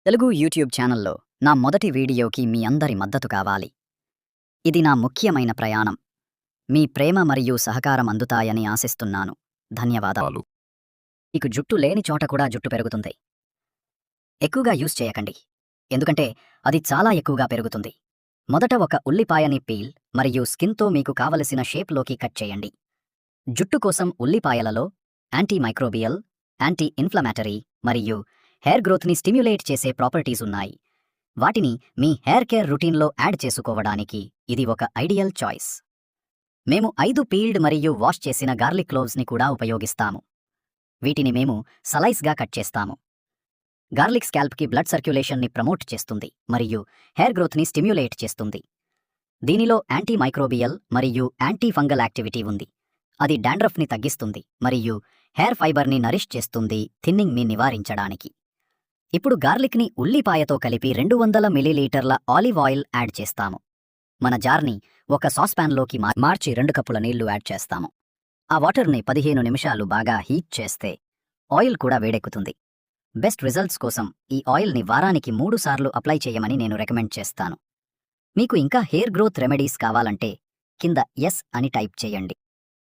Telugu YouTube ఛానల్లో నా మొదటి వీడియోకి మీ అందరి మద్దతు కావాలి. ఇది నా ముఖ్యమైన ప్రయాణం. మీ ప్రేమ మరియు సహకారం అందుతాయని ఆశిస్తున్నాను. ధన్యవాదాలు. మీకు జుట్టు లేని చోట కూడా జుట్టు పెరుగుతుంది. ఎక్కువగా యూస్ చేయకండి, ఎందుకంటే అది చాలా ఎక్కువగా పెరుగుతుంది. మొదట ఒక ఉల్లిపాయని పీల్ మరియు స్కిన్తో మీకు కావలసిన షేప్లోకి కట్ చేయండి. జుట్టు కోసం ఉల్లిపాయలలో యాంటీమైక్రోబియల్, యాంటీ ఇన్ఫ్లమేటరీ మరియు హెయిర్ గ్రోత్ని స్టిమ్యులేట్ చేసే ప్రాపర్టీస్ ఉన్నాయి. వాటిని మీ హెయిర్ కేర్ రొటీన్లో యాడ్ చేసుకోవడానికి ఇది ఒక ఐడియల్ చాయిస్. మేము 5 పీల్డ్ మరియు వాష్ చేసిన గార్లిక్ క్లోవ్స్ని కూడా ఉపయోగిస్తాము. వీటిని మేము సలైస్గా కట్ చేస్తాము. గార్లిక్ స్కాల్ప్కి బ్లడ్ సర్క్యులేషన్ని ప్రమోట్ చేస్తుంది మరియు హెయిర్ గ్రోత్ని స్టిమ్యులేట్ చేస్తుంది. దీనిలో యాంటీమైక్రోబియల్ మరియు యాంటీ ఫంగల్ యాక్టివిటీ ఉంది. అది డాండ్రఫ్ని తగ్గిస్తుంది మరియు హెయిర్ ఫైబర్ని నరిష్ చేస్తుంది, థిన్నింగ్ని నివారించడానికి. ఇప్పుడు గార్లిక్ని ఉల్లిపాయతో కలిపి 200 మిలీలీటర్ల ఆలివ్ ఆయిల్ యాడ్ చేస్తాము. మన జార్ని ఒక సాస్పాన్లోకి మార్చి 2 కప్పుల నీళ్లు యాడ్ చేస్తాము. ఆ వాటర్ని 15 నిమిషాలు బాగా హీట్ చేస్తే ఆయిల్ కూడా వేడెక్కుతుంది. బెస్ట్ రిజల్ట్స్ కోసం ఈ ఆయిల్ని వారానికి 3 సార్లు అప్లై చేయమని నేను రికమెండ్ చేస్తాను. మీకు ఇంకా హెయిర్ గ్రోత్ రెమెడీస్ కావాలంటే కింద ఎస్ అని టైప్ చేయండి.